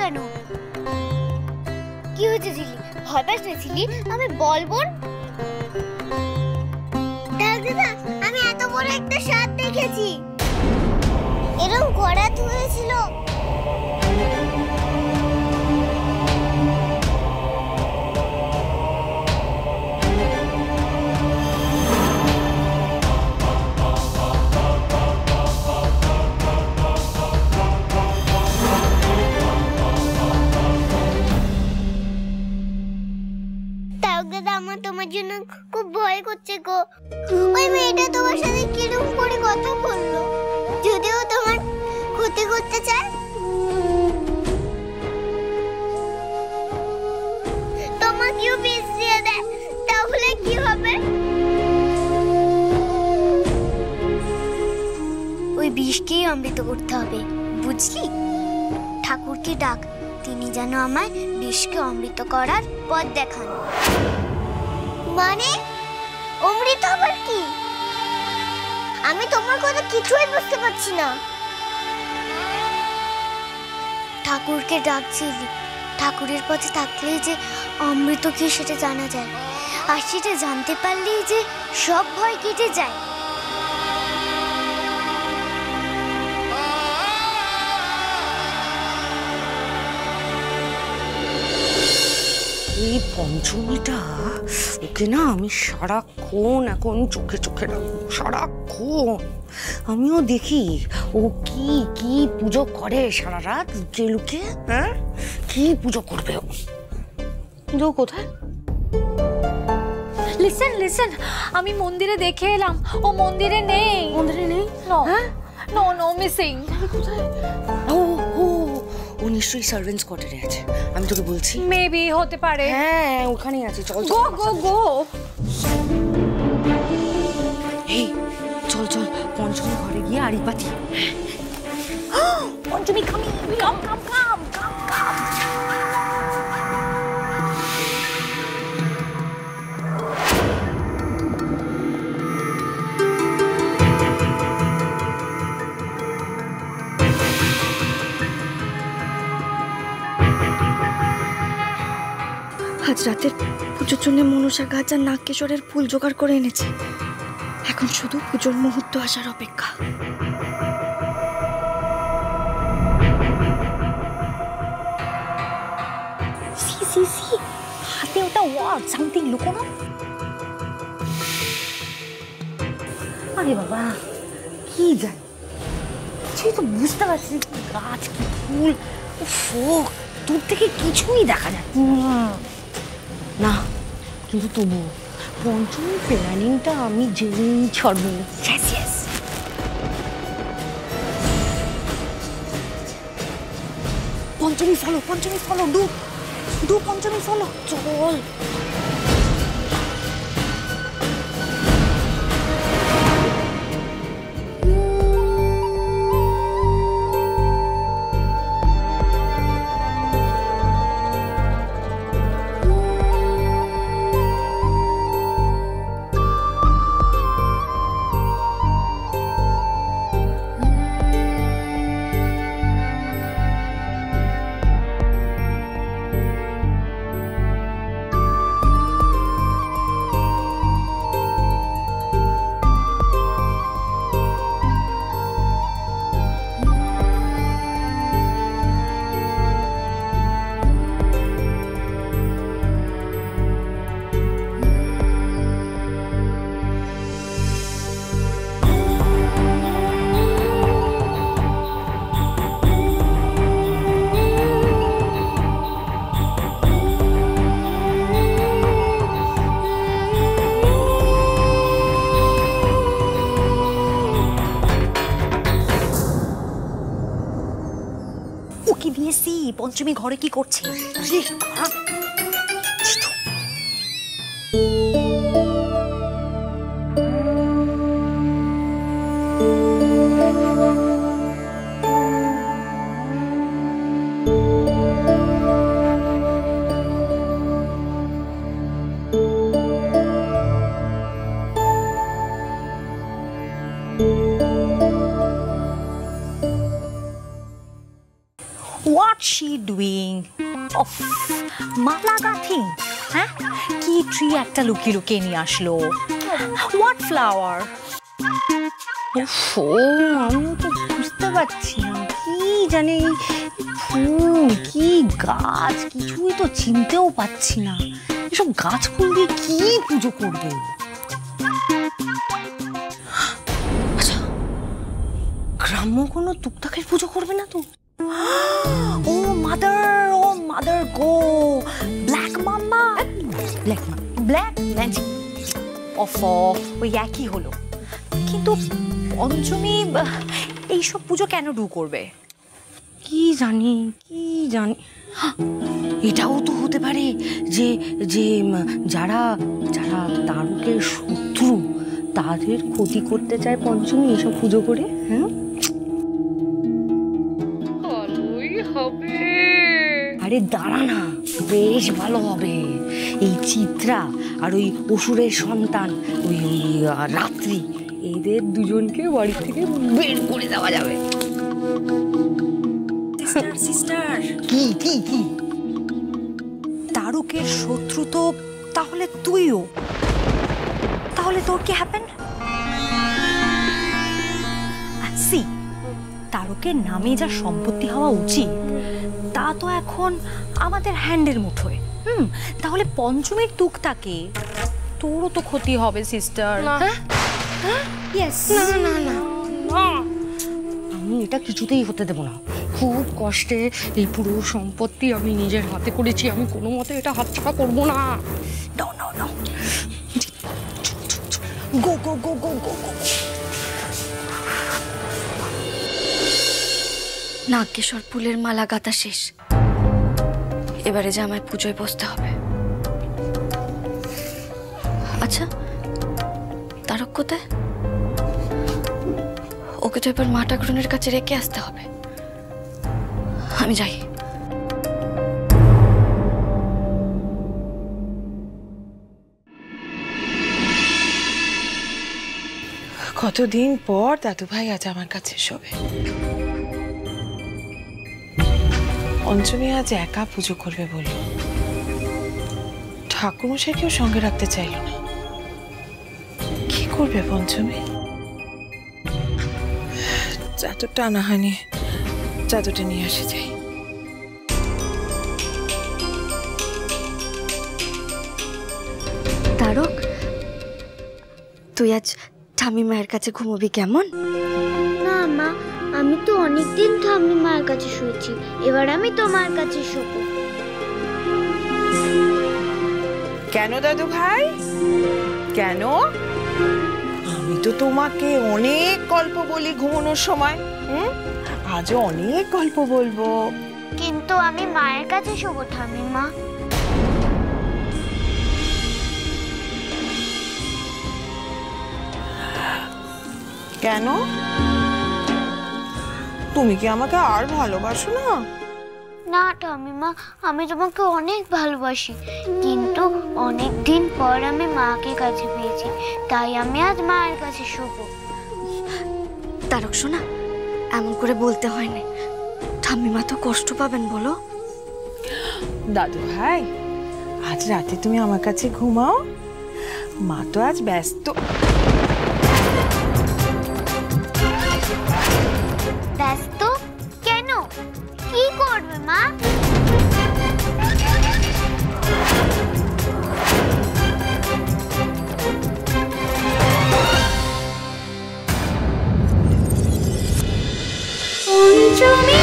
কেন? কি হয়েছে ঝিলি? ভয় পাস না ঝিলি, আমি বলবো। দাদা, আমি এত বড় একটা সাপ দেখেছি। এরকম করাত হয়েছিল। আমার তোমার জন্য খুব ভয় করছে গো। ওই মেয়েটা তোমার সাথে কিরকম করে কথা বললো, যদিও তোমার ক্ষতি করতে চায়। তোমাকেও বিষ দিয়ে দেয়, তাহলে কি হবে? ওই বিষকেই অমৃত করতে হবে, বুঝলি? ঠাকুরকে ডাক, তিনি যেন আমায় বিষকে অমৃত করার পথ দেখান। মানে অমৃত আবার কি? আমি তোমার কথা কিছুই বুঝতে পারছি না। ঠাকুরকে ডাকছিলি, ঠাকুরের পথে থাকলেই যে অমৃত কি সেটা জানা যায়, আর সেটা জানতে পারলেই যে সব ভয় কেটে যায়। এই পঞ্চমীটা ওকে না আমি সারাক্ষণ এখন চোখে চোখে রাখবো, সারাক্ষণ। আমিও দেখি ও কি কি পুজো করে সারা রাত লুকিয়ে লুকিয়ে। হ্যাঁ, কি পুজো করবে ও? কিন্তু কোথায়? লিসেন লিসেন, আমি মন্দিরে দেখে এলাম, ও মন্দিরে নেই। মন্দিরে নেই? নো হ্যাঁ, নো নো, মিসিং। কোথায়? ও ও ও নিশ্চয়ই সার্ভেন্টস কোয়ার্টারে আছে, আমি তোকে বলছি। মেবি হতে পারে। হ্যাঁ, ওখানেই আছে। চল গো গো গো। এই চল চল, পঞ্চমী ঘরে গিয়ে আড়ি পাতি। পঞ্চমী কাম কাম কাম কাম কাম কাম। আজ রাতের পুজোর জন্য মনসা গাছ আর নাগকেশরের ফুল জোগাড় করে এনেছে। এখন শুধু পুজোর মুহূর্ত আসার অপেক্ষা। সি সি সি, হাতে ওটা ওয়ার্ড সামথিং লুকোনো। আরে বাবা, কি জানি, কিছুই তো বুঝতে পারছি না। গাছ কি ফুল, দূর থেকে কিছুই দেখা যাচ্ছে না। কিন্তু তবু পঞ্চমী প্ল্যানিংটা আমি জেনেই ছাড়বো। Yes yes. পঞ্চমী ফলো, পঞ্চমী ফলো, দু দু পঞ্চমী ফলো, চল। ওকে দিয়েছি, পঞ্চমী ঘরে কি করছে? What's she doing? গাথিং। অফ, মালা গাথিং? হ্যাঁ, কি ট্রি একটা লুকিয়ে লুকিয়ে নিয়ে আসলো। What flower? ও আমিও তো বুঝতে পারছি না, কি জানি ফুল কি গাছ, কিছুই তো চিনতেও পাচ্ছি না। এসব গাছ ফুল দিয়ে কি পুজো করবে? আচ্ছা, গ্রাম্য কোনো টুকটাকের পুজো করবে না তো? ও মাদার গো, ব্ল্যাক মাম্মা। Black magic. অফ, ওই একই হলো। কিন্তু পঞ্চমী এইসব পুজো কেন করবে? কি জানি। এটাও তো হতে পারে যে যে যারা যারা তারকের শত্রু তাদের ক্ষতি করতে চায় পঞ্চমী এসব পুজো করে। হ্যাঁ, ভালোই হবে। আরে দাঁড়া না, বেশ ভালো হবে। এই চিত্রা আর ওই অসুরের সন্তান ওই রাত্রি, এদের দুজনকে বাড়ি থেকে বের করে দেওয়া যাবে। সিস্টার, কি কি কি? তারকের শত্রু তো তাহলে তুইও। তাহলে তোর কি হ্যাপেন? সি, তারকের নামে যা সম্পত্তি হওয়া উচিত তা তো এখন আমাদের হ্যান্ডের মুঠোয়। তাহলে পঞ্চমীর তুকতাকে তোরও তো ক্ষতি হবে সিস্টার। আমি এটা কিছুতেই হতে দেব না। খুব কষ্টে এই পুরো সম্পত্তি আমি নিজের হাতে করেছি, আমি কোনো মতে এটা হাতছাড়া করবো না। গো গো গো গো গো। নাগেশ্বর ফুলের মালা গাঁথা শেষ, এবারে যে আমায় পুজোয় বসতে হবে। আচ্ছা, তারক কোথায়? ওকে তো এবার মা ঠাকুরনের কাছে রেখে আসতে হবে। আমি যাই। কতদিন পর দাদু ভাই আজ আমার কাছে শোবে। পঞ্চমী আজ একা পুজো করবে বলল, ঠাকুরমশাইকেও সঙ্গে রাখতে চাইল না। কি করবে পঞ্চমী? চাদরটা আনা হয়নি, চাদরটা নিয়ে আসে যাই। তারক, তুই আজ ঠাম্মি মায়ের কাছে ঘুমোবি কেমন? না মা, আমি তো অনেকদিন ঠাম্মি মায়ের কাছে শুয়েছি, এবার আমি তোমার কাছে শোবো। কেন দাদু ভাই, কেন? আমি তো তোমাকে অনেক গল্প বলি ঘুমানোর সময়। আজও অনেক গল্প বলবো। কিন্তু আমি মায়ের কাছে শোবো ঠাম্মি মা। কেন? তুমি কি আমাকে আর ভালোবাসো না? না ঠাম্মিমা, আমি তোমাকে অনেক ভালোবাসি, কিন্তু অনেক দিন পর আমি মাকে কাছে পেয়েছি, তাই আমি আজ মায়ের কাছে শোবো। তারক শোনা, এমন করে বলতে হয় না, ঠাম্মিমা তো কষ্ট পাবেন বলো। দাদু ভাই, আজ রাতে তুমি আমার কাছে ঘুমাও, মা তো আজ ব্যস্ত। ব্যস্ত কেন? কি করবে মা? পঞ্চমী